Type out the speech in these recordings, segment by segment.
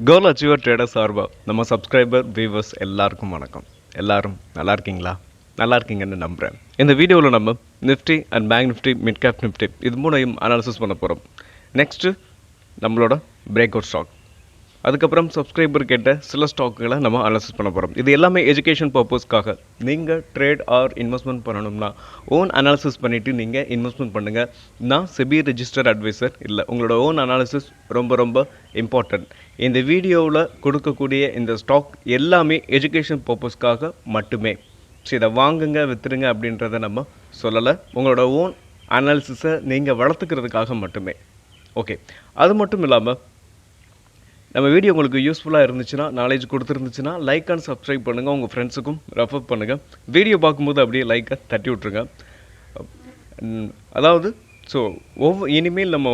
கோல் achiever trader சார்பா நம்ம subscriber viewers எல்லாருக்கும் வணக்கம். எல்லாரும் நல்லா இருக்கீங்களா? நல்லா இருக்கீங்கன்னு நம்புகிறேன். இந்த வீடியோவில் நம்ம Nifty and bank Nifty, mid cap Nifty இது மூணையும் அனாலிசிஸ் பண்ண போகிறோம். நெக்ஸ்ட்டு நம்மளோட பிரேக் அவுட் ஸ்டாக், அதுக்கப்புறம் சப்ஸ்கிரைபர் கேட்ட சில ஸ்டாக்குகளை நம்ம அனாலிசிஸ் பண்ண போகிறோம். இது எல்லாமே எஜுகேஷன் பர்பஸ்க்காக. நீங்கள் ட்ரேட் ஆர் இன்வெஸ்ட்மெண்ட் பண்ணணும்னா ஓன் அனாலிசிஸ் பண்ணிவிட்டு நீங்கள் இன்வெஸ்ட்மெண்ட் பண்ணுங்கள். நான் செபி ரெஜிஸ்டர் அட்வைசர் இல்லை. உங்களோட ஓன் அனாலிசிஸ் ரொம்ப ரொம்ப இம்பார்ட்டன்ட். இந்த வீடியோவில் கொடுக்கக்கூடிய இந்த ஸ்டாக் எல்லாமே எஜுகேஷன் பர்பஸ்க்காக மட்டுமே. ஸோ இதை வாங்குங்க விற்றுருங்க அப்படின்றத நம்ம சொல்லலை. உங்களோட ஓன் அனாலிசிஸை நீங்கள் வளர்த்துக்கிறதுக்காக மட்டுமே. ஓகே, அது மட்டும் இல்லாமல் நம்ம வீடியோ உங்களுக்கு யூஸ்ஃபுல்லாக இருந்துச்சுன்னா, நாலேஜ் கொடுத்துருந்துச்சுன்னா லைக் அண்ட் சப்ஸ்கிரைப் பண்ணுங்கள். உங்கள் ஃப்ரெண்ட்ஸுக்கும் ரெஃபர் பண்ணுங்கள். வீடியோ பார்க்கும்போது அப்படியே லைக்கை தட்டி விட்ருங்க. அதாவது இனிமேல் நம்ம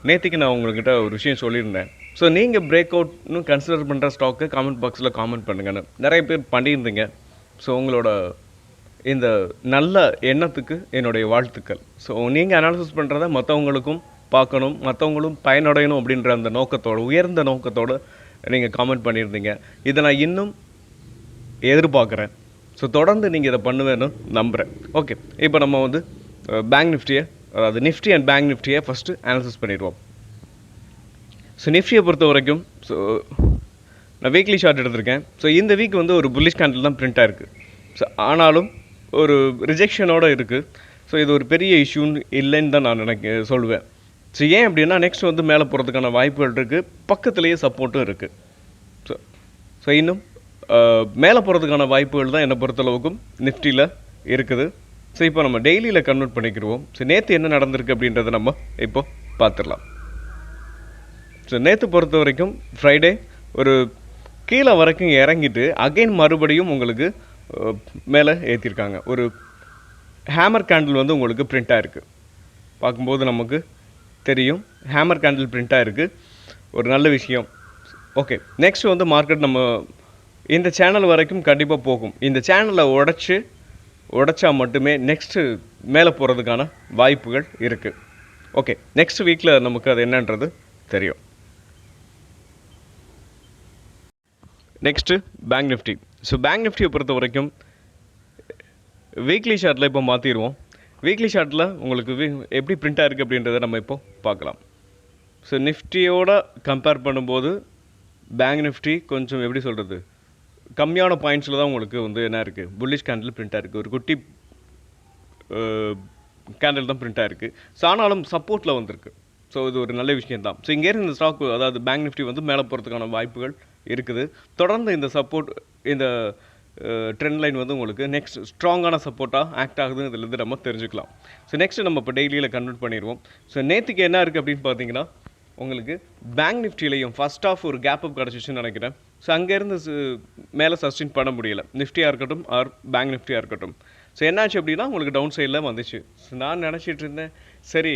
நேற்றுக்கு நான் உங்கள்கிட்ட ஒரு விஷயம் சொல்லியிருந்தேன். ஸோ நீங்கள் பிரேக் அவுட்னு கன்சிடர் பண்ணுற ஸ்டாக்கு காமெண்ட் பாக்ஸில் காமெண்ட் பண்ணுங்கன்னு நிறைய பேர் பண்ணியிருந்தீங்க. ஸோ உங்களோட இந்த நல்ல எண்ணத்துக்கு என்னுடைய வாழ்த்துக்கள். ஸோ நீங்கள் அனாலிசிஸ் பண்ணுறத மற்றவங்களுக்கும் பார்க்கணும், மற்றவங்களும் பயனடையணும் அப்படின்ற அந்த நோக்கத்தோடு, உயர்ந்த நோக்கத்தோடு நீங்கள் காமெண்ட் பண்ணியிருந்தீங்க. இதை நான் இன்னும் எதிர்பார்க்குறேன். ஸோ தொடர்ந்து நீங்கள் இதை பண்ணுவேன்னு நம்புகிறேன். ஓகே, இப்போ நம்ம பேங்க் நிஃப்டியை, அதாவது நிஃப்டி அண்ட் பேங்க் நிஃப்டியை ஃபஸ்ட்டு அனாலிசிஸ் பண்ணிடுவோம். ஸோ நிஃப்டியை பொறுத்த வரைக்கும் நான் வீக்லி ஷார்ட் எடுத்திருக்கேன். ஸோ இந்த வீக் ஒரு புல்லிஷ் கேண்டில் தான் பிரிண்ட் ஆகிருக்கு. ஸோ ஆனாலும் ஒரு ரிஜெக்ஷனோடு இருக்குது. ஸோ இது ஒரு பெரிய இஷ்யூன்னு இல்லைன்னு தான் நான் சொல்லுவேன். ஸோ ஏன் அப்படின்னா நெக்ஸ்ட் மேலே போகிறதுக்கான வாய்ப்புகள் இருக்குது, பக்கத்துலேயே சப்போர்ட்டும் இருக்குது. ஸோ இன்னும் மேலே போகிறதுக்கான வாய்ப்புகள் தான் என்னை பொறுத்தளவுக்கும் நிஃப்டியில் இருக்குது. ஸோ இப்போ நம்ம டெய்லியில் கன்வெர்ட் பண்ணிக்கிடுவோம். ஸோ நேற்று என்ன நடந்திருக்கு அப்படின்றத நம்ம இப்போ பார்த்துடலாம். ஸோ நேற்று பொறுத்த வரைக்கும் ஃப்ரைடே ஒரு கீழே வரைக்கும் இறங்கிட்டு அகைன் மறுபடியும் உங்களுக்கு மேலே ஏற்றிருக்காங்க. ஒரு ஹேமர் கேண்டில் உங்களுக்கு பிரிண்ட்டாக இருக்குது. பார்க்கும்போது நமக்கு தெரியும் ஹேமர் கேண்டில் பிரிண்ட்டாக இருக்குது. ஒரு நல்ல விஷயம். ஓகே, நெக்ஸ்ட் மார்க்கெட் நம்ம இந்த சேனல் வரைக்கும் கண்டிப்பாக போகும். இந்த சேனலை உடைச்சா மட்டுமே நெக்ஸ்ட்டு மேலே போகிறதுக்கான வாய்ப்புகள் இருக்குது. ஓகே, நெக்ஸ்ட் வீக்கில் நமக்கு அது என்னன்றது தெரியும். Next bank Nifty. So bank நிஃப்டியை பொறுத்த வரைக்கும் வீக்லி ஷார்ட்டில் இப்போ மாற்றிடுவோம். வீக்லி ஷார்ட்டில் உங்களுக்கு எப்படி பிரிண்ட்டாக இருக்குது அப்படின்றத நம்ம இப்போ பார்க்கலாம். ஸோ நிஃப்டியோட கம்பேர் பண்ணும்போது பேங்க் நிஃப்டி கொஞ்சம் எப்படி சொல்கிறது, கம்மியான பாயிண்ட்ஸில் தான் உங்களுக்கு என்ன இருக்குது, புல்லிஷ் கேண்டில் பிரிண்ட்டாக இருக்குது. ஒரு குட்டி கேண்டில் தான் பிரிண்ட்டாக இருக்குது. ஸோ ஆனாலும் சப்போர்ட்டில் வந்திருக்கு. ஸோ இது ஒரு நல்ல விஷயம் தான். ஸோ இங்கேருந்து இந்த ஸ்டாக், அதாவது பேங்க் நிஃப்டி மேலே போகிறதுக்கான வாய்ப்புகள் இருக்குது. தொடர்ந்து இந்த சப்போர்ட், இந்த ட்ரெண்ட் லைன் உங்களுக்கு நெக்ஸ்ட் ஸ்ட்ராங்கான சப்போர்ட்டாக ஆக்ட் ஆகுதுன்னு இதிலேருந்து நம்ம தெரிஞ்சுக்கலாம். ஸோ நெக்ஸ்ட்டு நம்ம இப்போ டெய்லியில் கன்வெர்ட் பண்ணிடுவோம். ஸோ நேற்றுக்கு என்ன இருக்குது அப்படின்னு பார்த்தீங்கன்னா, உங்களுக்கு பேங்க் நிஃப்டிலையும் ஃபஸ்ட் ஆஃப் ஒரு கேப் அப் கிடச்சிச்சுன்னு நினைக்கிறேன். ஸோ அங்கேருந்து மேலே சஸ்டெயின் பண்ண முடியலை, நிஃப்டியாக இருக்கட்டும் ஆர் பேங்க் நிஃப்டியாக இருக்கட்டும். ஸோ என்னாச்சு அப்படின்னா உங்களுக்கு டவுன் சைடில் வந்துச்சு. ஸோ நான் நினச்சிட்டு இருந்தேன், சரி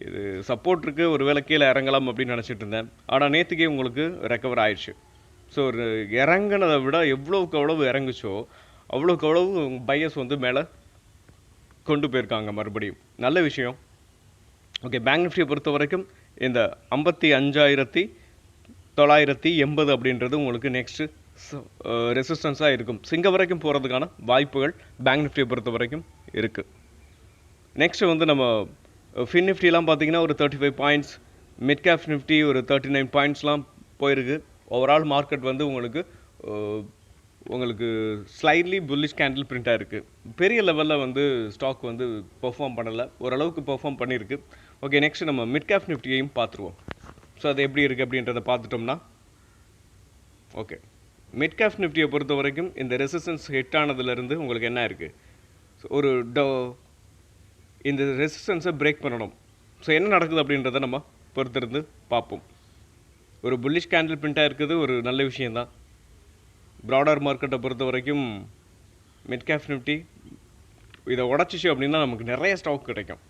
இது சப்போர்ட் இருக்குது, ஒரு வேளை கீழே இறங்கலாம் அப்படின்னு நினச்சிட்டு இருந்தேன். ஆனால் நேற்றுக்கே உங்களுக்கு ரெக்கவர் ஆயிடுச்சு. ஸோ ஒரு இறங்கினதை விட எவ்வளோக்கு எவ்வளவு இறங்குச்சோ அவ்வளோக்கு அவ்வளவு பையஸ் மேலே கொண்டு போயிருக்காங்க மறுபடியும். நல்ல விஷயம். ஓகே, பேங்க் நிஃப்டியை பொறுத்த வரைக்கும் இந்த 55,980 அப்படின்றது உங்களுக்கு நெக்ஸ்ட்டு ரெசிஸ்டன்ஸாக இருக்கும். இங்கே வரைக்கும் போகிறதுக்கான வாய்ப்புகள் பேங்க் நிஃப்டியை பொறுத்த வரைக்கும் இருக்குது. நெக்ஸ்ட்டு நம்ம ஃபின் நிஃப்டிலாம் பார்த்தீங்கன்னா ஒரு 35 பாயிண்ட்ஸ், மிட் கேப் நிஃப்டி ஒரு 39 பாயிண்ட்ஸ்லாம் போயிருக்கு. ஓவரால் மார்க்கெட் உங்களுக்கு ஸ்லைட்லி புல்லிஷ் கேண்டில் பிரிண்ட்டாக இருக்குது. பெரிய லெவலில் ஸ்டாக் பெர்ஃபார்ம் பண்ணலை, ஓரளவுக்கு பெர்ஃபார்ம் பண்ணியிருக்கு. ஓகே, நெக்ஸ்ட் நம்ம மிட் கேப் நிஃப்டியையும் பார்த்துருவோம். ஸோ அது எப்படி இருக்குது அப்படின்றத பார்த்துட்டோம்னா, ஓகே, மிட் கேப் நிஃப்டியை பொறுத்த வரைக்கும் இந்த ரெசிஸ்டன்ஸ் ஹிட் ஆனதுலேருந்து உங்களுக்கு என்ன இருக்குது, ஸோ ஒரு இந்த ரெசிஸ்டன்ஸை பிரேக் பண்ணணும். ஸோ என்ன நடக்குது அப்படின்றத நம்ம பொறுத்திருந்து பார்ப்போம். ஒரு புல்லிஷ் கேண்டில் பிரிண்ட்டாக இருக்குது, ஒரு நல்ல விஷயந்தான். ப்ராடர் மார்க்கெட்டை பொறுத்த வரைக்கும் மிட் கேப் நிஃப்டி இதை உடச்சிச்சு அப்படின்னா நமக்கு நிறைய ஸ்டாக் கிடைக்கும்.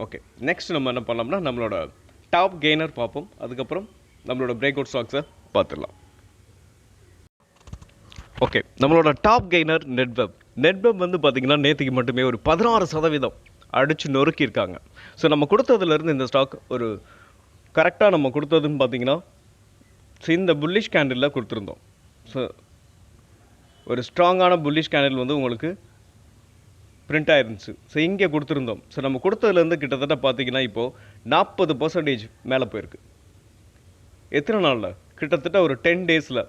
ஓகே, நெக்ஸ்ட் நம்ம என்ன பண்ணலாம்னா நம்மளோட டாப் கெய்னர் பார்ப்போம். அதுக்கப்புறம் நம்மளோட பிரேக் அவுட் ஸ்டாக்ஸை பார்த்துடலாம். ஓகே, நம்மளோட டாப் கெய்னர் நெட்வெப் பார்த்திங்கன்னா நேற்றுக்கு மட்டுமே ஒரு 16% அடித்து நொறுக்கியிருக்காங்க. ஸோ நம்ம கொடுத்ததுலேருந்து இந்த ஸ்டாக் ஒரு கரெக்டாக நம்ம கொடுத்ததுன்னு பார்த்தீங்கன்னா ஸோ இந்த புல்லிஷ் கேண்டிலில் கொடுத்துருந்தோம். ஸோ ஒரு ஸ்ட்ராங்கான புல்லிஷ் கேண்டில் வந்து உங்களுக்கு பிரிண்ட் ஆயிருந்துச்சு. ஸோ இங்கே கொடுத்துருந்தோம். ஸோ நம்ம கொடுத்ததுலேருந்து கிட்டத்தட்ட பார்த்தீங்கன்னா இப்போது 40% மேலே போயிருக்கு. எத்தனை நாளில்? கிட்டத்தட்ட ஒரு 10 டேஸில்.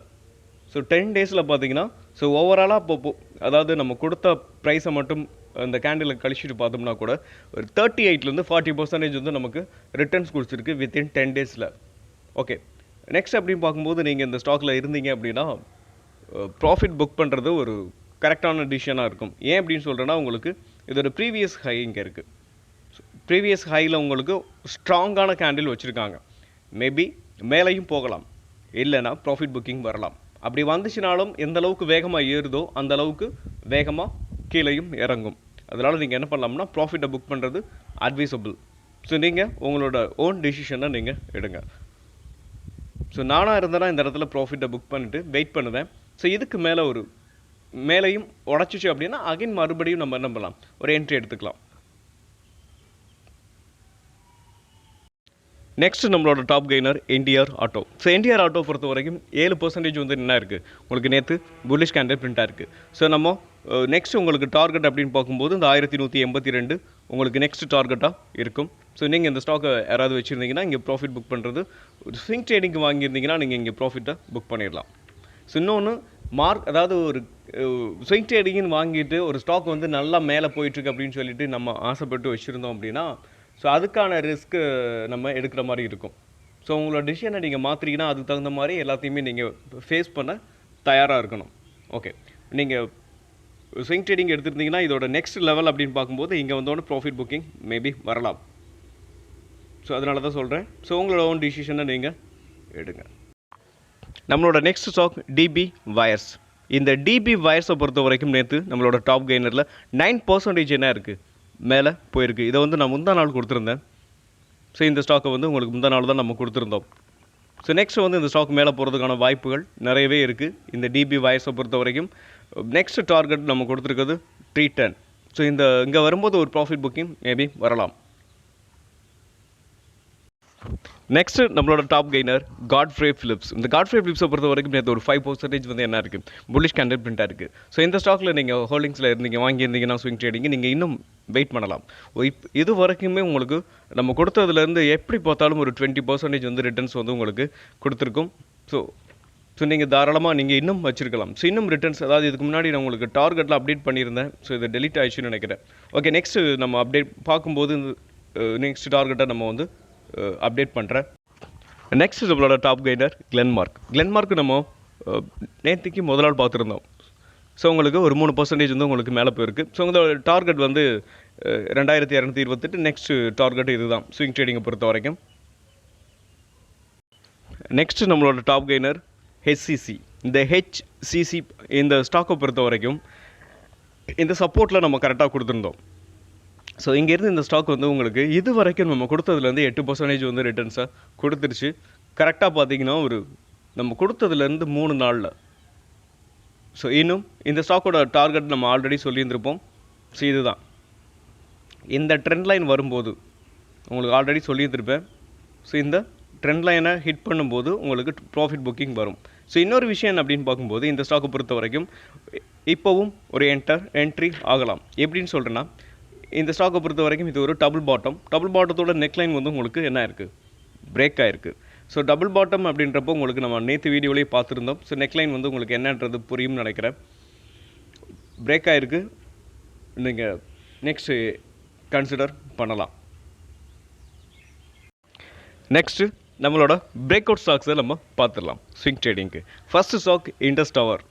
ஸோ 10 டேஸில் பார்த்தீங்கன்னா ஸோ ஓவராலாக இப்போ அதாவது நம்ம கொடுத்த ப்ரைஸை மட்டும் அந்த கேண்டில் கழிச்சிட்டு பார்த்தோம்னா கூட ஒரு 38லேருந்து 40% வந்து நமக்கு ரிட்டர்ன்ஸ் கொடுத்துருக்கு வித்தின் 10 டேஸில். ஓகே, நெக்ஸ்ட் அப்படின்னு பார்க்கும்போது நீங்கள் இந்த ஸ்டாக்கில் இருந்தீங்க அப்படின்னா ப்ராஃபிட் புக் பண்ணுறது ஒரு கரெக்டான டிசிஷனாக இருக்கும். ஏன் அப்படின்னு சொல்கிறேன்னா உங்களுக்கு இதோட ப்ரீவியஸ் ஹை இங்கே இருக்குது. ப்ரீவியஸ் ஹையில் உங்களுக்கு ஸ்ட்ராங்கான கேண்டில் வச்சுருக்காங்க. மேபி மேலேயும் போகலாம், இல்லைன்னா ப்ராஃபிட் புக்கிங் வரலாம். அப்படி வந்துச்சுனாலும் எந்த அளவுக்கு வேகமாக ஏறுதோ அந்த அளவுக்கு வேகமாக கீழேயும் இறங்கும். அதனால் நீங்கள் என்ன பண்ணலாம்னா ப்ராஃபிட்டை புக் பண்ணுறது அட்வைசபிள். ஸோ நீங்கள் உங்களோட ஓன் டிசிஷனை நீங்கள் எடுங்க. ஸோ நானாக இருந்தேன்னா இந்த இடத்துல ப்ராஃபிட்டை புக் பண்ணிவிட்டு வெயிட் பண்ணுவேன். ஸோ இதுக்கு மேலே ஒரு மேலேயும் உடச்சிச்சு அப்படின்னா அகைன் மறுபடியும் நம்ம என்ன பண்ணலாம், ஒரு என்ட்ரி எடுத்துக்கலாம். நெக்ஸ்ட் நம்மளோட top gainer NDR auto. So NDR auto பொறுத்த வரைக்கும் 7% வந்து என்ன இருக்குது உங்களுக்கு நேற்று புல்லிஷ் கேண்டில் பிரிண்டாக இருக்குது. ஸோ நம்ம நெக்ஸ்ட் உங்களுக்கு டார்கெட் அப்படின்னு பார்க்கும்போது இந்த 1182 உங்களுக்கு நெக்ஸ்ட் டார்கெட்டாக இருக்கும். ஸோ நீங்கள் இந்த ஸ்டாக்கை யாராவது வச்சுருந்தீங்கன்னா இங்கே ப்ராஃபிட் புக் பண்ணுறது ஒரு ஸ்விங் ட்ரேடிங்க்கு வாங்கியிருந்தீங்கன்னா நீங்கள் இங்கே ப்ராஃபிட்டை புக் பண்ணிடலாம். ஸோ இன்னொன்று அதாவது ஒரு ஸ்விங் ட்ரேடிங்னு வாங்கிட்டு ஒரு ஸ்டாக் வந்து நல்லா மேலே போயிட்டுருக்கு அப்படின்னு சொல்லிட்டு நம்ம ஆசைப்பட்டு வச்சுருந்தோம் அப்படின்னா ஸோ அதுக்கான ரிஸ்க்கு நம்ம எடுக்கிற மாதிரி இருக்கும். ஸோ உங்களோட டிசிஷனை நீங்கள் மாற்றிங்கன்னா அதுக்கு தகுந்த மாதிரி எல்லாத்தையுமே நீங்கள் ஃபேஸ் பண்ண தயாராக இருக்கணும். ஓகே, நீங்கள் ஸ்விங் ட்ரேடிங் எடுத்துருந்தீங்கன்னா இதோட நெக்ஸ்ட் லெவல் அப்படின்னு பார்க்கும்போது இங்கே வந்தோடனே ப்ராஃபிட் புக்கிங் மேபி வரலாம். ஸோ அதனால தான் சொல்கிறேன். ஸோ உங்களோட ஓன் டிசிஷனை நீங்கள் எடுங்க. நம்மளோட நெக்ஸ்ட் ஸ்டாக் டிபி வயர்ஸ். இந்த டிபி வயர்ஸை பொறுத்த வரைக்கும் நேற்று நம்மளோட டாப் கெய்னரில் 9% என்ன இருக்குது மேலே போயிருக்கு. இதை வந்து நான் முந்தா நாள் கொடுத்துருந்தேன். ஸோ இந்த ஸ்டாக்கை வந்து உங்களுக்கு முந்தா நாள் தான் நம்ம கொடுத்துருந்தோம். ஸோ நெக்ஸ்ட் வந்து இந்த ஸ்டாக் மேலே போகிறதுக்கான வாய்ப்புகள் நிறையவே இருக்குது. இந்த டிபி வயர்ஸை பொறுத்த வரைக்கும் நெக்ஸ்ட் டார்கெட் நம்ம கொடுத்துருக்கிறது 310. ஸோ இங்கே வரும்போது ஒரு ப்ராஃபிட் புக்கிங் மேபி வரலாம். நெக்ஸ்ட் நம்மளோட டாப் கெய்னர் காட்ஃப்ரே ஃபிலிப்ஸ். இந்த காட்ஃப்ரே ஃபிலிப்ஸை பொறுத்த வரைக்கும் நேற்று ஒரு 5% வந்து என்ன இருக்குது புல்லிஷ் கேண்டில் பிரிண்டாக இருக்குது. ஸோ இந்த ஸ்டாக்கில் நீங்கள் ஹோல்டிங்ஸில் இருந்தீங்க வாங்கியிருந்தீங்கன்னா ஸ்விங் ட்ரேடிங் நீங்கள் இன்னும் வெயிட் பண்ணலாம். இது வரைக்குமே உங்களுக்கு நம்ம கொடுத்ததுலேருந்து எப்படி பார்த்தாலும் ஒரு 20% வந்து ரிட்டர்ன்ஸ் வந்து உங்களுக்கு கொடுத்துருக்கும். ஸோ நீங்கள் தாராளமாக நீங்கள் இன்னும் வச்சுருக்கலாம். ஸோ இன்னும் ரிட்டர்ன்ஸ் அதாவது இதுக்கு முன்னாடி நான் உங்களுக்கு டார்கெட்டில் அப்டேட் பண்ணியிருந்தேன். ஸோ இதை டெலிட் ஆயிடுச்சுன்னு நினைக்கிறேன். ஓகே, நெக்ஸ்ட் நம்ம அப்டேட் பார்க்கும்போது நெக்ஸ்ட் டார்கெட்டை நம்ம வந்து அப்டேட் பண்ணுறேன். நெக்ஸ்ட் நம்மளோட டாப் கெய்னர் கிளென்மார்க் நம்ம நேற்றுக்கு முதல் நாள் பார்த்துருந்தோம். ஸோ உங்களுக்கு ஒரு 3% வந்து உங்களுக்கு மேலே போயிருக்கு. ஸோ உங்களோட டார்கெட் வந்து 2228. நெக்ஸ்ட் டார்கெட் இதுதான் ஸ்விங் ட்ரேடிங்கை பொறுத்த வரைக்கும். நெக்ஸ்ட் நம்மளோட டாப் கெய்னர் ஹெச்சிசி. இந்த ஹெச்சிசி இந்த ஸ்டாக்கை பொறுத்த வரைக்கும் இந்த சப்போர்ட்டில் நம்ம கரெக்டாக கொடுத்துருந்தோம். ஸோ இங்கேருந்து இந்த ஸ்டாக் வந்து உங்களுக்கு இது வரைக்கும் நம்ம கொடுத்ததுலேருந்து 8% வந்து ரிட்டர்ன்ஸை கொடுத்துருச்சு. கரெக்டாக பார்த்தீங்கன்னா ஒரு நம்ம கொடுத்ததுலேருந்து 3 நாளில். ஸோ இன்னும் இந்த ஸ்டாக்கோட டார்கெட் நம்ம ஆல்ரெடி சொல்லியிருந்திருப்போம். ஸோ இதுதான் இந்த ட்ரெண்ட் லைன் வரும்போது உங்களுக்கு ஆல்ரெடி சொல்லியிருந்திருப்பேன். ஸோ இந்த ட்ரெண்ட் லைனை ஹிட் பண்ணும்போது உங்களுக்கு ப்ராஃபிட் புக்கிங் வரும். ஸோ இன்னொரு விஷயம் அப்படின்னு பார்க்கும்போது இந்த ஸ்டாக்கை பொறுத்த வரைக்கும் இப்போவும் ஒரு என்ட்ரி ஆகலாம். எப்படின்னு சொல்கிறேன்னா இந்த ஸ்டாக்கை பொறுத்த வரைக்கும் இது ஒரு டபுள் பாட்டத்தோட நெக்லைன் வந்து உங்களுக்கு என்ன இருக்குது பிரேக் ஆகிருக்கு. ஸோ டபுள் பாட்டம் அப்படின்றப்போ உங்களுக்கு நம்ம நேற்று வீடியோலேயே பார்த்துருந்தோம். ஸோ நெக்லைன் வந்து உங்களுக்கு என்னன்றது புரியும்னு நினைக்கிறேன். பிரேக் ஆகிருக்கு, நீங்கள் நெக்ஸ்ட்டு கன்சிடர் பண்ணலாம். நெக்ஸ்ட்டு நம்மளோட பிரேக் அவுட் ஸ்டாக்ஸை நம்ம பார்த்துடலாம் ஸ்விங் ட்ரேடிங்க்கு. First stock Indus Tower.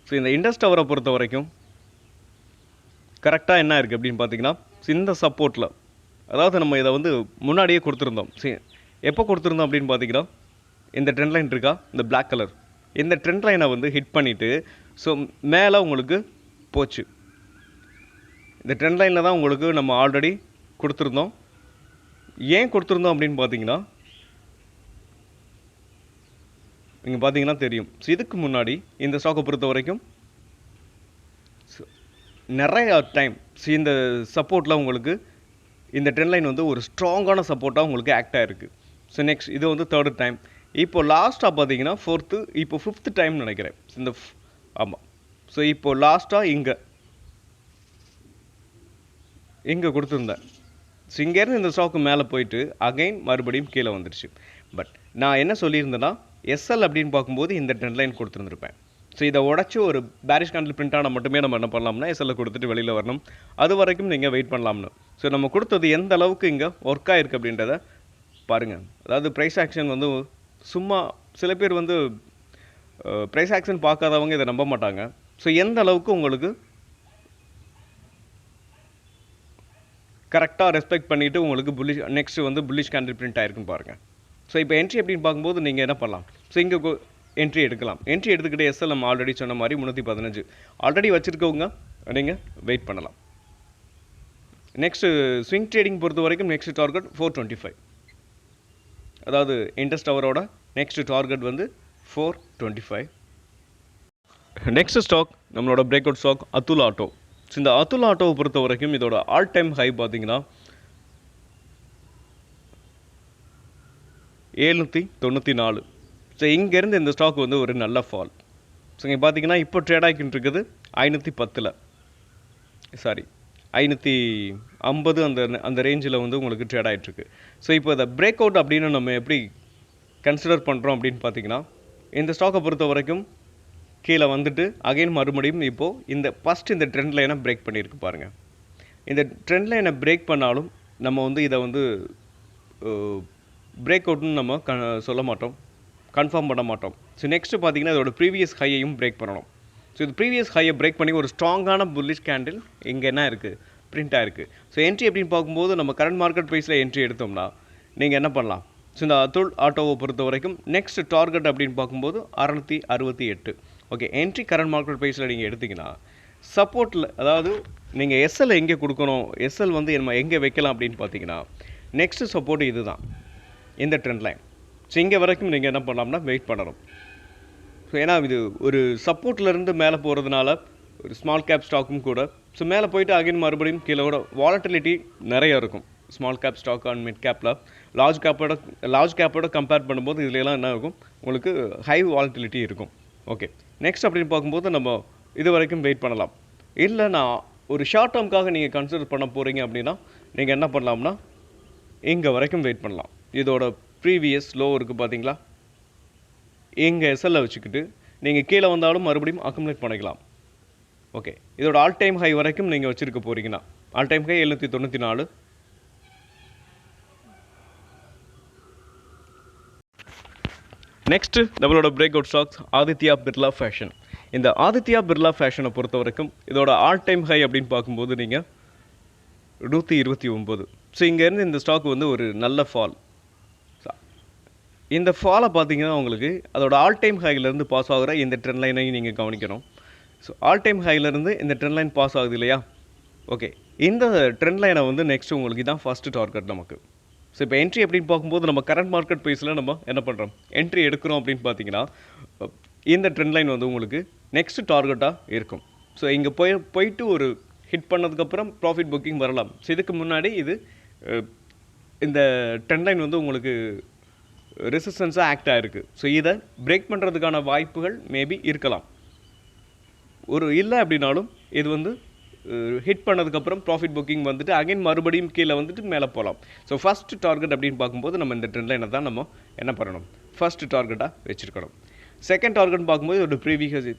So இந்த இண்டஸ் டவரை பொறுத்த வரைக்கும் கரெக்டாக என்ன இருக்குது அப்படின்னு பார்த்தீங்கன்னா இந்த சப்போர்ட்டில் அதாவது நம்ம இதை வந்து முன்னாடியே கொடுத்துருந்தோம். சரி, எப்போ கொடுத்துருந்தோம் அப்படின்னு பார்த்தீங்கன்னா இந்த ட்ரெண்ட் லைன் இருக்கா இந்த பிளாக் கலர், இந்த ட்ரெண்ட் லைனை வந்து ஹிட் பண்ணிவிட்டு ஸோ மேலே உங்களுக்கு போச்சு. இந்த ட்ரெண்ட் லைனில் தான் உங்களுக்கு நம்ம ஆல்ரெடி கொடுத்துருந்தோம். ஏன் கொடுத்துருந்தோம் அப்படின்னு பார்த்தீங்கன்னா நீங்கள் பார்த்தீங்கன்னா தெரியும். ஸோ இதுக்கு முன்னாடி இந்த ஸ்டாக்கை பொறுத்த வரைக்கும் நிறைய டைம் இந்த சப்போர்ட்டில் உங்களுக்கு இந்த ட்ரெண்ட் லைன் வந்து ஒரு ஸ்ட்ராங்கான சப்போர்ட்டாக உங்களுக்கு ஆக்ட் ஆகிருக்கு. ஸோ நெக்ஸ்ட் இது வந்து தேர்டு டைம். இப்போ லாஸ்ட்டாக பார்த்தீங்கன்னா இப்போ ஃபிஃப்த் டைம் நினைக்கிறேன் இந்த ஆமாம். ஸோ இப்போ லாஸ்ட்டாக இங்கே கொடுத்துருந்தேன். ஸோ இங்கேருந்து இந்த ஸ்டாக்கு மேலே போயிட்டு அகைன் மறுபடியும் கீழே வந்துடுச்சு. பட் நான் என்ன சொல்லியிருந்தேன்னா எஸ்எல் அப்படின்னு பார்க்கும்போது இந்த ட்ரெண்ட் லைன் கொடுத்துருந்துருப்பேன். ஸோ இதை உடச்சி ஒரு பேரிஷ் கேண்டில் பிரிண்ட் ஆனால் மட்டுமே நம்ம என்ன பண்ணலாம்னா எஸ்எல்ல கொடுத்துட்டு வெளியில் வரணும். அது வரைக்கும் நீங்கள் வெயிட் பண்ணலாம்னு. ஸோ நம்ம கொடுத்தது எந்த அளவுக்கு இங்கே ஒர்க் ஆகிருக்கு அப்படின்றத பாருங்கள். அதாவது ப்ரைஸ் ஆக்ஷன் வந்து சும்மா சில பேர் வந்து ப்ரைஸ் ஆக்ஷன் பார்க்காதவங்க இதை நம்ப மாட்டாங்க. ஸோ எந்த அளவுக்கு உங்களுக்கு கரெக்டாக ரெஸ்பெக்ட் பண்ணிவிட்டு உங்களுக்கு நெக்ஸ்ட்டு வந்து புல்லிஷ் கேண்டில் பிரிண்ட் ஆயிருக்குன்னு பாருங்கள். ஸோ இப்போ என்ட்ரி அப்படின்னு பார்க்கும்போது நீங்கள் என்ன பண்ணலாம், ஸோ இங்கே என்ட்ரி எடுக்கலாம். என்ட்ரி எடுத்துக்கிட்டு எஸ்எல் நம்ம ஆல்ரெடி சொன்ன மாதிரி 315 ஆல்ரெடி வச்சுருக்கவங்க நீங்கள் வெயிட் பண்ணலாம். நெக்ஸ்ட்டு ஸ்விங் ட்ரேடிங் பொறுத்த வரைக்கும் நெக்ஸ்ட் டார்கெட் 425. அதாவது இண்டஸ் டவரோட நெக்ஸ்ட் டார்கெட் வந்து 425. நெக்ஸ்ட் ஸ்டாக் நம்மளோட break out stock Atul auto. So இந்த அதுல் ஆட்டோவை பொறுத்த வரைக்கும் இதோட ஆல் டைம் ஹை பார்த்தீங்கன்னா 794. ஸோ இங்கேருந்து இந்த ஸ்டாக் வந்து ஒரு நல்ல ஃபால். ஸோ இங்கே பார்த்தீங்கன்னா இப்போ ட்ரேட் ஆகிக்கிட்டு இருக்குது 510 சாரி 550 அந்த ரேஞ்சில் வந்து உங்களுக்கு ட்ரேட் ஆகிட்டுருக்கு. ஸோ இப்போ இந்த பிரேக் அவுட் அப்படின்னு நம்ம எப்படி கன்சிடர் பண்ணுறோம் அப்படின்னு பார்த்தீங்கன்னா இந்த ஸ்டாக்கை பொறுத்த வரைக்கும் கீழே வந்துட்டு அகைன் மறுபடியும் இப்போது இந்த ட்ரெண்ட் லைனை பிரேக் பண்ணியிருக்கு பாருங்கள். இந்த ட்ரெண்ட் லைனை பிரேக் பண்ணாலும் நம்ம வந்து இதை வந்து பிரேக் அவுட்னு நம்ம சொல்ல மாட்டோம், கன்ஃபார்ம் பண்ண மாட்டோம். ஸோ நெக்ஸ்ட்டு பார்த்தீங்கன்னா இதோட ப்ரீவியஸ் ஹையையும் பிரேக் பண்ணணும். ஸோ இது ப்ரீவியஸ் ஹையை பிரேக் பண்ணி ஒரு ஸ்ட்ராங்கான புல்லிஷ் கேண்டில் இங்கே என்ன இருக்குது பிரிண்ட் ஆகிருக்கு. ஸோ என்ட்ரி அப்படின்னு பார்க்கும்போது நம்ம கரண்ட் மார்க்கெட் ப்ரைஸில் என்ட்ரி எடுத்தோம்னா நீங்கள் என்ன பண்ணலாம், ஸோ இந்த அதுல் ஆட்டோவை பொறுத்த வரைக்கும் நெக்ஸ்ட் டார்கெட் அப்படின்னு பார்க்கும்போது 668. ஓகே, என்ட்ரி கரண்ட் மார்க்கெட் ப்ரைஸில் நீங்கள் எடுத்திங்கன்னா சப்போர்ட்டில், அதாவது நீங்கள் எஸ்எல் எங்கே கொடுக்கணும், எஸ்எல் வந்து நம்ம எங்கே வைக்கலாம் அப்படின்னு பார்த்தீங்கன்னா நெக்ஸ்ட்டு சப்போர்ட் இது தான், இந்த ட்ரெண்ட் லைன். ஸோ இங்கே வரைக்கும் நீங்கள் என்ன பண்ணலாம்னா வெயிட் பண்ணணும். ஸோ ஏன்னா இது ஒரு சப்போர்ட்லேருந்து மேலே போகிறதுனால ஒரு ஸ்மால் கேப் ஸ்டாக்கும் கூட. ஸோ மேலே போயிட்டு அகைன் மறுபடியும் கீழே கூட வாலட்டிலிட்டி நிறைய இருக்கும் small cap stock and mid கேப்பில். லார்ஜ் கேப்போட கம்பேர் பண்ணும்போது இதுலலாம் என்ன இருக்கும், உங்களுக்கு ஹை வாலட்டிலிட்டி இருக்கும். ஓகே, நெக்ஸ்ட் அப்படின்னு பார்க்கும்போது நம்ம இது வரைக்கும் வெயிட் பண்ணலாம். இல்லை நான் ஒரு ஷார்ட் டேர்முக்காக நீங்கள் கன்சிடர் பண்ண போகிறீங்க அப்படின்னா நீங்கள் என்ன பண்ணலாம்னா இங்கே வரைக்கும் வெயிட் பண்ணலாம். இதோட ப்ரீவியஸ் லோ இருக்குது பார்த்தீங்களா, இங்கே எஸ்எல்ல வச்சுக்கிட்டு நீங்கள் கீழே வந்தாலும் மறுபடியும் அக்குமுலேட் பண்ணிக்கலாம். ஓகே, இதோட ஆல் டைம் ஹை வரைக்கும் நீங்கள் வச்சுருக்க போகிறீங்கன்னா ஆல் டைம் ஹை 794. நெக்ஸ்ட்டு நம்மளோட break out stocks Aditya Birla fashion. இந்த ஆதித்யா பிர்லா ஃபேஷனை பொறுத்த வரைக்கும் இதோட ஆல் டைம் ஹை அப்படின்னு பார்க்கும்போது நீங்கள் 129. ஸோ இங்கேருந்து இந்த ஸ்டாக் வந்து ஒரு நல்ல ஃபால். இந்த ஃபாலை பார்த்தீங்கன்னா உங்களுக்கு அதோட ஆல் டைம் ஹைலேருந்து பாஸ் ஆகிற இந்த ட்ரெண்ட் லைனையும் நீங்கள் கவனிக்கணும். ஸோ ஆல் டைம் ஹைலேருந்து இந்த ட்ரெண்ட் லைன் பாஸ் ஆகுது இல்லையா. ஓகே, இந்த ட்ரெண்ட் லைனை வந்து நெக்ஸ்ட் உங்களுக்கு தான் ஃபஸ்ட்டு டார்கெட் நமக்கு. ஸோ இப்போ என்ட்ரி அப்படின்னு பார்க்கும்போது நம்ம கரண்ட் மார்க்கெட் ப்ரைஸில் நம்ம என்ன பண்ணுறோம், என்ட்ரி எடுக்கிறோம் அப்படின்னு பார்த்தீங்கன்னா இந்த ட்ரெண்ட் லைன் வந்து உங்களுக்கு நெக்ஸ்ட் டார்கெட்டாக இருக்கும். ஸோ இங்கே போயிட்டு ஒரு ஹிட் பண்ணதுக்கப்புறம் ப்ராஃபிட் புக்கிங் வரலாம். ஸோ இதுக்கு முன்னாடி இந்த ட்ரெண்ட் லைன் வந்து உங்களுக்கு ரெசிஸ்டன்ஸாக ஆக்ட் ஆகிருக்கு. ஸோ இதை பிரேக் பண்ணுறதுக்கான வாய்ப்புகள் மேபி இருக்கலாம். ஒரு இல்லை அப்படின்னாலும் இது வந்து ஹிட் பண்ணதுக்கப்புறம் ப்ராஃபிட் புக்கிங் வந்துட்டு அகைன் மறுபடியும் கீழே வந்துட்டு மேலே போகலாம். ஸோ ஃபஸ்ட் டார்கெட் அப்படின்னு பார்க்கும்போது நம்ம இந்த ட்ரெண்ட் லைனை தான் நம்ம என்ன பண்ணணும், ஃபஸ்ட் டார்கெட்டாக வச்சுருக்கணும். செகண்ட் டார்கெட் பார்க்கும்போது ஒரு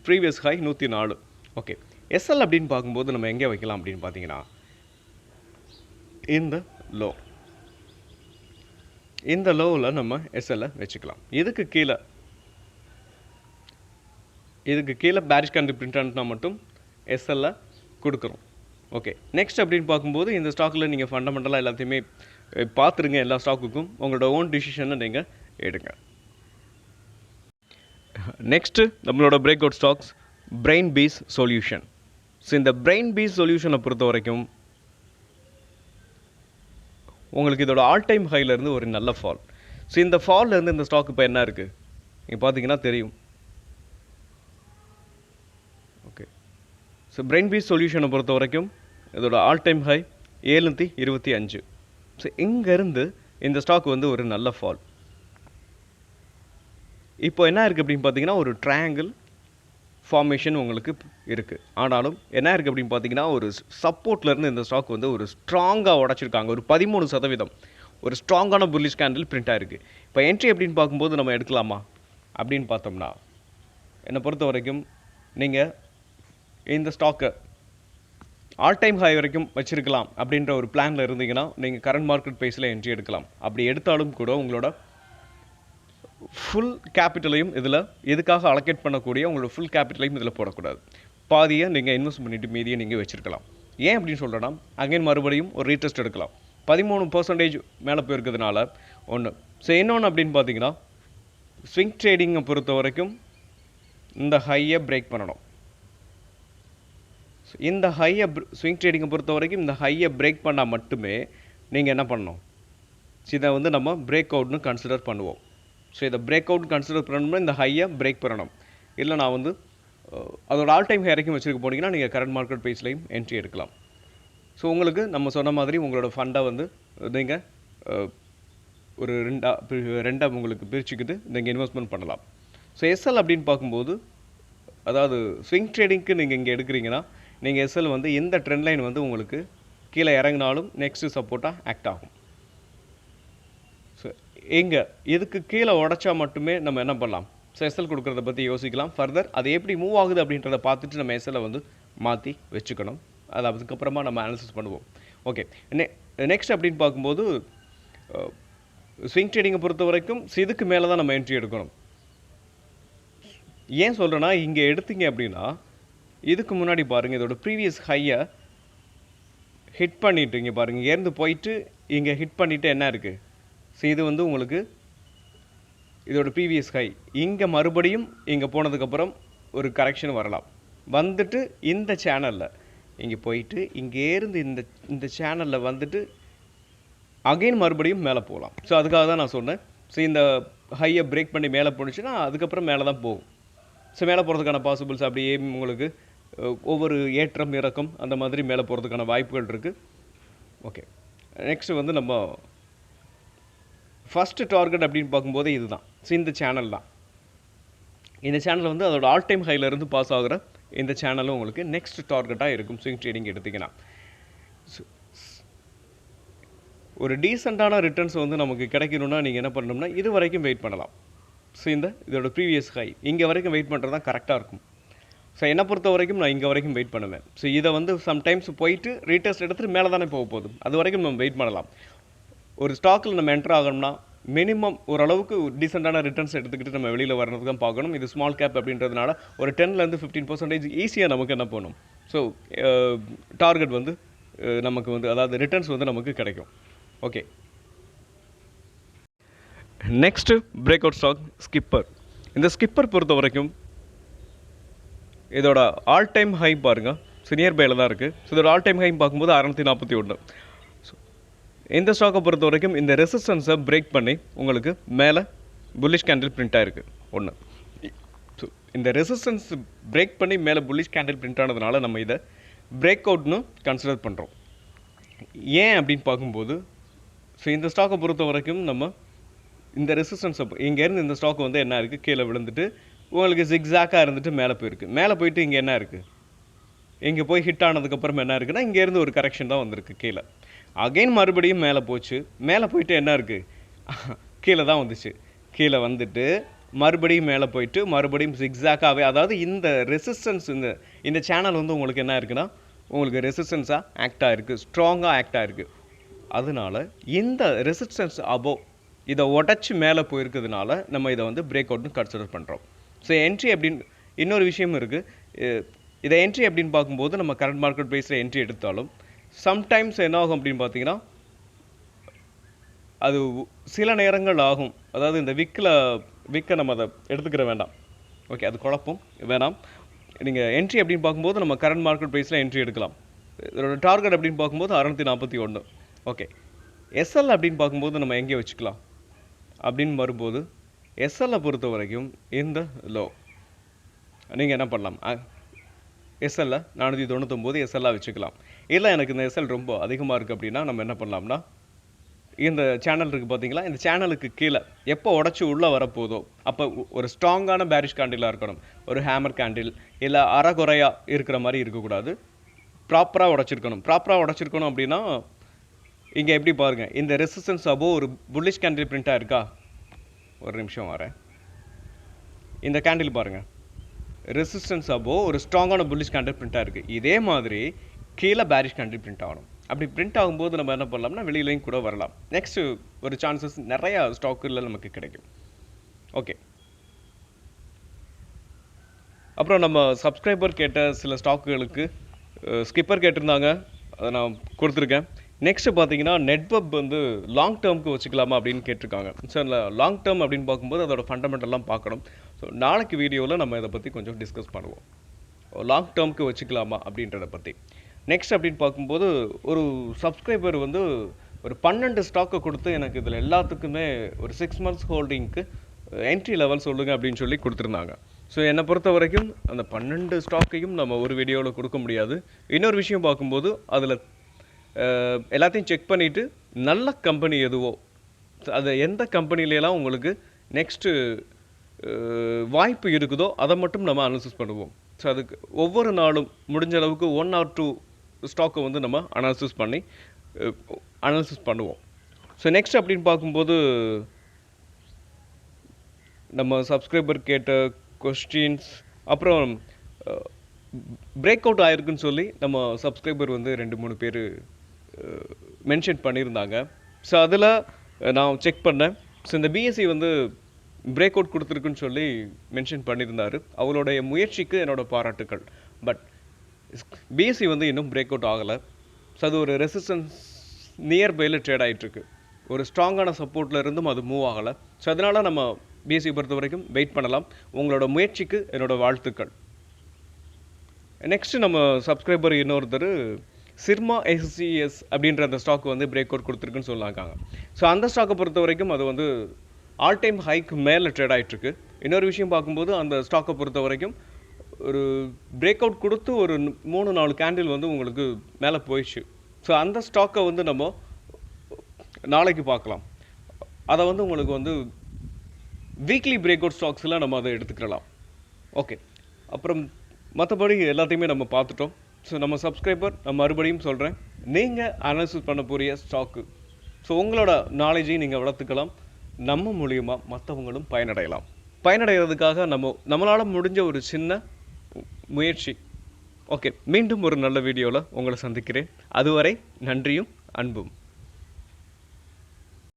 ப்ரீவியஸ் ஹை 104. ஓகே, எஸ்எல் அப்படின்னு பார்க்கும்போது நம்ம எங்கே வைக்கலாம் அப்படின்னு பார்த்தீங்கன்னா இந்த லோவில் நம்ம எஸ்எல்லை வச்சுக்கலாம். இதுக்கு கீழே பேரிஷ் கேண்டில் பிரிண்ட் ஆனா மட்டும் எஸ்எல்ல கொடுக்குறோம். ஓகே, நெக்ஸ்ட் அப்படின்னு பார்க்கும்போது இந்த ஸ்டாக்கில் நீங்கள் ஃபண்டமெண்டலாக எல்லாத்தையுமே பார்த்துருங்க. எல்லா ஸ்டாக்குக்கும் உங்களோட ஓன் டிசிஷனை நீங்கள் எடுங்க. நெக்ஸ்ட்டு நம்மளோட break out stocks brainbees solution. So இந்த பிரெயின் பீஸ் சொல்யூஷனை பொறுத்த வரைக்கும் உங்களுக்கு இதோட ஆல் டைம் ஹைலேருந்து ஒரு நல்ல ஃபால். ஸோ இந்த ஃபால்லேருந்து இந்த ஸ்டாக் இப்போ என்ன இருக்குது நீங்கள் பார்த்தீங்கன்னா தெரியும். ஓகே, ஸோ பிரெயின் பீஸ் சொல்யூஷனை பொறுத்த வரைக்கும் இதோட ஆல் டைம் ஹை 725. ஸோ இங்கேருந்து இந்த ஸ்டாக் வந்து ஒரு நல்ல ஃபால். இப்போ என்ன இருக்குது அப்படின்னு பார்த்தீங்கன்னா ஒரு ட்ரையாங்கிள் ஃபார்மேஷன் உங்களுக்கு இருக்குது. ஆனாலும் என்ன இருக்குது அப்படின்னு பார்த்தீங்கன்னா ஒரு சப்போர்ட்லேருந்து இந்த ஸ்டாக் வந்து ஒரு ஸ்ட்ராங்காக உடச்சிருக்காங்க. ஒரு 13% ஒரு ஸ்ட்ராங்கான புல்லிஷ் கேண்டில் பிரிண்ட் ஆகிருக்கு. இப்போ என்ட்ரி அப்படின்னு பார்க்கும்போது நம்ம எடுக்கலாமா அப்படின்னு பார்த்தோம்னா என்னை பொறுத்த வரைக்கும் நீங்கள் இந்த ஸ்டாக்கை ஆல் டைம் ஹை வரைக்கும் வச்சுருக்கலாம் அப்படின்ற ஒரு பிளானில் இருந்தீங்கன்னா நீங்கள் கரண்ட் மார்க்கெட் ப்ரைஸில் என்ட்ரி எடுக்கலாம். அப்படி எடுத்தாலும் கூட உங்களோட ஃபுல் கேபிட்டலையும் இதில் எதுக்காக அலோகேட் பண்ணக்கூடிய உங்களோட ஃபுல் கேபிட்டலையும் இதில் போடக்கூடாது. பாதியை நீங்கள் இன்வெஸ்ட் பண்ணிவிட்டு மீதியை நீங்கள் வச்சுருக்கலாம். ஏன் அப்படின்னு சொல்கிறேன்னா அகைன் மறுபடியும் ஒரு ரீடெஸ்ட் எடுக்கலாம். 13% மேலே போயிருக்கிறதுனால ஒன்று. ஸோ இன்னொன்று அப்படின்னு பார்த்தீங்கன்னா ஸ்விங் ட்ரேடிங்கை பொறுத்த வரைக்கும் இந்த ஹையை பிரேக் பண்ணணும். இந்த ஹையை ஸ்விங் ட்ரேடிங்கை பொறுத்த வரைக்கும் இந்த ஹையை பிரேக் பண்ணால் மட்டுமே நீங்கள் என்ன பண்ணணும், இதை வந்து நம்ம பிரேக் அவுட்னு கன்சிடர் பண்ணுவோம். ஸோ இதை பிரேக் அவுட் கன்சிடர் பண்ணணும்னா இந்த ஹையை பிரேக் பண்ணணும். இல்லை நான் வந்து அதோட ஆல் டைம் ஹை வரைக்கும் வச்சுருக்க போனீங்கன்னா நீங்கள் கரண்ட் மார்க்கெட் ப்ரைஸ்லையும் என்ட்ரி எடுக்கலாம். ஸோ உங்களுக்கு நம்ம சொன்ன மாதிரி உங்களோட ஃபண்டை வந்து நீங்கள் ஒரு ரெண்டாக உங்களுக்கு பிரிச்சுக்கிட்டு நீங்கள் இன்வெஸ்ட்மெண்ட் பண்ணலாம். ஸோ எஸ்எல் அப்படின்னு பார்க்கும்போது அதாவது ஸ்விங் ட்ரேடிங்க்கு நீங்கள் இங்கே எடுக்கிறீங்கன்னா நீங்கள் எஸ்எல் வந்து எந்த ட்ரெண்ட் லைன் வந்து உங்களுக்கு கீழே இறங்கினாலும் நெக்ஸ்ட்டு சப்போர்ட்டாக ஆக்ட் ஆகும். ஸோ எங்கே இதுக்கு கீழே உடச்சா மட்டுமே நம்ம என்ன பண்ணலாம், ஸோ எஸ்எல் கொடுக்குறத பற்றி யோசிக்கலாம். ஃபர்தர் அது எப்படி மூவ் ஆகுது அப்படின்றத பார்த்துட்டு நம்ம எஸ்எல்லை வந்து மாற்றி வச்சுக்கணும். அது அதுக்கப்புறமா நம்ம அனாலிசிஸ் பண்ணுவோம். ஓகே, நெக்ஸ்ட் அப்படின்னு பார்க்கும்போது ஸ்விங் ட்ரேடிங்கை பொறுத்த வரைக்கும் இதுக்கு மேலே தான் நம்ம என்ட்ரி எடுக்கணும். ஏன் சொல்கிறேன்னா இங்கே எடுத்தீங்க அப்படின்னா இதுக்கு முன்னாடி பாருங்கள் இதோட ப்ரீவியஸ் ஹையை ஹிட் பண்ணிவிட்டு இங்கே பாருங்கள் இங்கேருந்து போயிட்டு இங்கே ஹிட் பண்ணிவிட்டு என்ன இருக்குது. ஸோ இது வந்து உங்களுக்கு இதோட ப்ரீவியஸ் ஹை. இங்கே மறுபடியும் இங்கே போனதுக்கப்புறம் ஒரு கரெக்ஷன் வரலாம். வந்துட்டு இந்த சேனலில் இங்கே போயிட்டு இங்கேருந்து இந்த சேனலில் வந்துட்டு அகெயின் மறுபடியும் மேலே போகலாம். ஸோ அதுக்காக தான் நான் சொன்னேன். ஸோ இந்த ஹையை பிரேக் பண்ணி மேலே போணுச்சுன்னா அதுக்கப்புறம் மேலே தான் போகும். ஸோ மேலே போகிறதுக்கான பாசிபிள்ஸ் அப்படியே உங்களுக்கு ஒவ்வொரு ஏற்றம் இறக்கம் அந்த மாதிரி மேலே போகிறதுக்கான வாய்ப்புகள் இருக்குது. ஓகே, நெக்ஸ்ட்டு வந்து நம்ம ஃபஸ்ட்டு டார்கெட் அப்படின்னு பார்க்கும்போது இதுதான். ஸோ இந்த சேனல் தான். இந்த சேனல் வந்து அதோட ஆல் டைம் ஹைலேருந்து பாஸ் ஆகிற இந்த சேனலும் உங்களுக்கு நெக்ஸ்ட் டார்கெட்டாக இருக்கும் ஸ்விங் ட்ரேடிங் எடுத்திங்கன்னா. ஒரு டீசெண்டான ரிட்டர்ன்ஸ் வந்து நமக்கு கிடைக்கணும்னா நீங்கள் என்ன பண்ணணும்னா இது வரைக்கும் வெயிட் பண்ணலாம். ஸோ இதோட ப்ரீவியஸ் ஹை இங்கே வரைக்கும் வெயிட் பண்ணுறது தான் கரெக்டாக இருக்கும். ஸோ என்னை பொறுத்த வரைக்கும் நான் இங்கே வரைக்கும் வெயிட் பண்ணுவேன். ஸோ இதை வந்து சம்டைம்ஸ் போயிட்டு ரீடெஸ்ட் எடுத்துகிட்டு மேலே தானே போக போகுது, அது வரைக்கும் நம்ம வெயிட் பண்ணலாம். ஒரு ஸ்டாக்கில் நம்ம என்ட்ரு ஆகணும்னா மினிமம் ஓரளவுக்கு டீசெண்டான ரிட்டர்ன்ஸ் எடுத்துக்கிட்டு நம்ம வெளியில் வர்றதுக்கு தான் பார்க்கணும். இது ஸ்மால் கேப் அப்படின்றதுனால ஒரு 10-15% 15% ஈஸியாக நமக்கு என்ன பண்ணும். ஸோ டார்கெட் வந்து நமக்கு வந்து அதாவது ரிட்டர்ன்ஸ் வந்து நமக்கு கிடைக்கும். Okay, next break out stock skipper. இந்த ஸ்கிப்பர் பொறுத்த வரைக்கும் இதோட ஆல் டைம் ஹை பாருங்கள், சீனியர் பையில் தான் இருக்குது. ஸோ இதோட ஆல் டைம் ஹை பார்க்கும்போது 641. ஸோ இந்த ஸ்டாக்கை பொறுத்த வரைக்கும் இந்த ரெசிஸ்டன்ஸை பிரேக் பண்ணி உங்களுக்கு மேலே புல்லிஷ் கேண்டில் பிரிண்ட் ஆகிருக்கு ஒன்று. ஸோ இந்த ரெசிஸ்டன்ஸ் பிரேக் பண்ணி மேலே புல்லிஷ் கேண்டில் பிரிண்ட் ஆனதுனால நம்ம இதை பிரேக் அவுட்னு கன்சிடர் பண்ணுறோம். ஏன் அப்படின்னு பார்க்கும்போது ஸோ இந்த ஸ்டாக்கை பொறுத்த வரைக்கும் நம்ம இந்த ரெசிஸ்டன்ஸை இங்கேருந்து இந்த ஸ்டாக் வந்து என்ன இருக்குது கீழே விழுந்துட்டு உங்களுக்கு ஜிக்ஸாக்காக இருந்துட்டு மேலே போயிருக்கு. மேலே போயிட்டு இங்கே என்ன இருக்குது, இங்கே போய் ஹிட் ஆனதுக்கப்புறம் என்ன இருக்குன்னா இங்கேருந்து ஒரு கரெக்ஷன் தான் வந்திருக்கு கீழே. அகைன் மறுபடியும் மேலே போச்சு. மேலே போயிட்டு என்ன இருக்குது, கீழே தான் வந்துச்சு. கீழே வந்துட்டு மறுபடியும் மேலே போயிட்டு மறுபடியும் ஜிக்ஸாக்காகவே, அதாவது இந்த ரெசிஸ்டன்ஸ் இந்த சேனல் வந்து உங்களுக்கு என்ன இருக்குன்னா உங்களுக்கு ரெசிஸ்டன்ஸாக ஆக்ட் ஆகிருக்கு, ஸ்ட்ராங்காக ஆக்ட் ஆகிருக்கு. அதனால இந்த ரெசிஸ்டன்ஸ் அபோவ் இதை உடச்சி மேலே போயிருக்கிறதுனால நம்ம இதை வந்து பிரேக் அவுட்னு கன்சிடர் பண்ணுறோம். ஸோ என்ட்ரி அப்படின்னு இன்னொரு விஷயமும் இருக்குது. இதை என்ட்ரி அப்படின்னு பார்க்கும்போது நம்ம கரண்ட் மார்க்கெட் ப்ரைஸில் என்ட்ரி எடுத்தாலும் சம்டைம்ஸ் என்ன ஆகும் அப்படின்னு பார்த்தீங்கன்னா அது சில நேரங்கள் ஆகும். அதாவது இந்த விற்க நம்ம அதை எடுத்துக்கிற வேண்டாம். ஓகே, அது குழப்பம் வேணாம். நீங்கள் என்ட்ரி அப்படின்னு பார்க்கும்போது நம்ம கரண்ட் மார்க்கெட் ப்ரைஸில் என்ட்ரி எடுக்கலாம். இதோட டார்கெட் அப்படின்னு பார்க்கும்போது 641. ஓகே, எஸ்எல் அப்படின்னு பார்க்கும்போது நம்ம எங்கே வச்சுக்கலாம் அப்படின்னு வரும்போது எஸ்எல்லை பொறுத்த வரைக்கும் இந்த லோ நீங்கள் என்ன பண்ணலாம், எஸ்எல்ல 499 எஸ்எல்லாக வச்சுக்கலாம். இல்லை எனக்கு இந்த எஸ்எல் ரொம்ப அதிகமாக இருக்குது அப்படின்னா நம்ம என்ன பண்ணலாம்னா இந்த சேனல் இருக்குது பார்த்தீங்களா, இந்த சேனலுக்கு கீழே எப்போ உடச்சி உள்ளே வரப்போதோ அப்போ ஒரு ஸ்ட்ராங்கான பேரிஷ் கேண்டிலாக இருக்கணும். ஒரு ஹேமர் கேண்டில் இல்லை அறகுறையாக இருக்கிற மாதிரி இருக்கக்கூடாது. ப்ராப்பராக உடச்சிருக்கணும் அப்படின்னா இங்கே எப்படி பாருங்கள், இந்த ரெசிஸ்டன்ஸ் அபோவ் ஒரு புல்லிஷ் கேண்டில் பிரிண்ட்டாக இருக்கா? ஒரு நிமிஷம் வரேன். இந்த கேண்டில் பாருங்கள், ரெசிஸ்டன்ஸ் அபோவ் ஒரு ஸ்ட்ராங்கான புல்லிஷ் கேண்டில் பிரிண்ட்டாக இருக்குது. இதே மாதிரி கீழே பேரிஷ் கேண்டில் பிரிண்ட் ஆகணும். அப்படி பிரிண்ட் ஆகும்போது நம்ம என்ன பண்ணலாம்னா வெளியிலையும் கூட வரலாம். நெக்ஸ்ட்டு ஒரு சான்சஸ் நிறையா ஸ்டாக்குகளில் நமக்கு கிடைக்கும். ஓகே, அப்புறம் நம்ம சப்ஸ்கிரைபர் கேட்ட சில ஸ்டாக்குகளுக்கு ஸ்கிப்பர் கேட்டிருந்தாங்க, அதை நான் கொடுத்துருக்கேன். நெக்ஸ்ட்டு பார்த்தீங்கன்னா நெட்வெப் வந்து லாங் டேர்முக்கு வச்சுக்கலாமா அப்படின்னு கேட்டிருக்காங்க. ஸோ லாங் டேர்ம் அப்படின்னு பார்க்கும்போது அதோட ஃபண்டமெண்டல்லாம் பார்க்கணும். ஸோ நாளைக்கு வீடியோவில் நம்ம இதை பற்றி கொஞ்சம் டிஸ்கஸ் பண்ணுவோம், லாங் டேர்முக்கு வச்சுக்கலாமா அப்படின்றத பற்றி. நெக்ஸ்ட் அப்படின்னு பார்க்கும்போது ஒரு சப்ஸ்கிரைபர் வந்து ஒரு 12 ஸ்டாக்கை கொடுத்து எனக்கு இதில் எல்லாத்துக்குமே ஒரு 6 months ஹோல்டிங்க்கு என்ட்ரி லெவல் சொல்லுங்கள் அப்படின்னு சொல்லி கொடுத்துருந்தாங்க. ஸோ என்னை பொறுத்த வரைக்கும் அந்த 12 ஸ்டாக்கையும் நம்ம ஒரு வீடியோவில் கொடுக்க முடியாது. இன்னொரு விஷயம் பார்க்கும்போது அதில் எல்லாத்தையும் செக் பண்ணிவிட்டு நல்ல கம்பெனி எதுவோ அது எந்த கம்பெனிலலாம் உங்களுக்கு நெக்ஸ்ட்டு வாய்ப்பு இருக்குதோ அதை மட்டும் நம்ம அனாலிசிஸ் பண்ணுவோம். ஸோ அதுக்கு ஒவ்வொரு நாளும் முடிஞ்ச அளவுக்கு 1 or 2 ஸ்டாக்கை வந்து நம்ம அனாலிசிஸ் பண்ணுவோம். ஸோ நெக்ஸ்ட் அப்படின்னு பார்க்கும்போது நம்ம சப்ஸ்கிரைபர் கேட்ட கொஸ்டின்ஸ், அப்புறம் பிரேக் அவுட் ஆயிருக்குன்னு சொல்லி நம்ம சப்ஸ்கிரைபர் வந்து 2-3 பேர் மென்ஷன் பண்ணியிருந்தாங்க. ஸோ அதில் நான் செக் பண்ணேன். ஸோ இந்த பிஎஸ்சி வந்து பிரேக் அவுட் கொடுத்துருக்குன்னு சொல்லி மென்ஷன் பண்ணியிருந்தார். அவளுடைய முயற்சிக்கு என்னோட பாராட்டுக்கள். பட் பிஎஸ்சி வந்து இன்னும் பிரேக் அவுட் ஆகலை. ஸோ அது ஒரு ரெசிஸ்டன்ஸ் நியர்பையில் ட்ரேட் ஆகிட்டுருக்கு. ஒரு ஸ்ட்ராங்கான சப்போர்ட்டில் இருந்தும் அது மூவ் ஆகலை. ஸோ அதனால் நம்ம பிஎஸ்சி பொறுத்த வரைக்கும் வெயிட் பண்ணலாம். உங்களோட முயற்சிக்கு என்னோட வாழ்த்துக்கள். நெக்ஸ்ட்டு நம்ம சப்ஸ்கிரைபர் இன்னொருத்தர் சிர்மா எஸ்சிஎஸ் அப்படின்ற அந்த ஸ்டாக் வந்து பிரேக் அவுட் கொடுத்துருக்குன்னு சொன்னாங்க. ஸோ அந்த ஸ்டாக்கை பொறுத்த வரைக்கும் அது வந்து ஆல் டைம் ஹைக்கு மேலே ட்ரேட் ஆகிட்டுருக்கு. இன்னொரு விஷயம் பார்க்கும்போது அந்த ஸ்டாக்கை பொறுத்த வரைக்கும் ஒரு பிரேக் அவுட் கொடுத்து ஒரு 3-4 கேண்டில் வந்து உங்களுக்கு மேலே போயிடுச்சு. ஸோ அந்த ஸ்டாக்கை வந்து நம்ம நாளைக்கு பார்க்கலாம். அதை வந்து உங்களுக்கு வந்து வீக்லி பிரேக் அவுட் ஸ்டாக்ஸில் நம்ம அதை எடுத்துக்கலாம். ஓகே, அப்புறம் மற்றபடி எல்லாத்தையுமே நம்ம பார்த்துட்டோம். ஸோ நம்ம சப்ஸ்கிரைபர் நான் மறுபடியும் சொல்கிறேன், நீங்கள் அனாலிசிஸ் பண்ண போகிற ஸ்டாக்கு, ஸோ உங்களோட நாலேஜையும் நீங்கள் வளர்த்துக்கலாம். நம்ம மூலியமாக மற்றவங்களும் பயனடைகிறதுக்காக நம்மளால் முடிஞ்ச ஒரு சின்ன முயற்சி. ஓகே, மீண்டும் ஒரு நல்ல வீடியோவில் உங்களை சந்திக்கிறேன். அதுவரை நன்றியும் அன்பும்.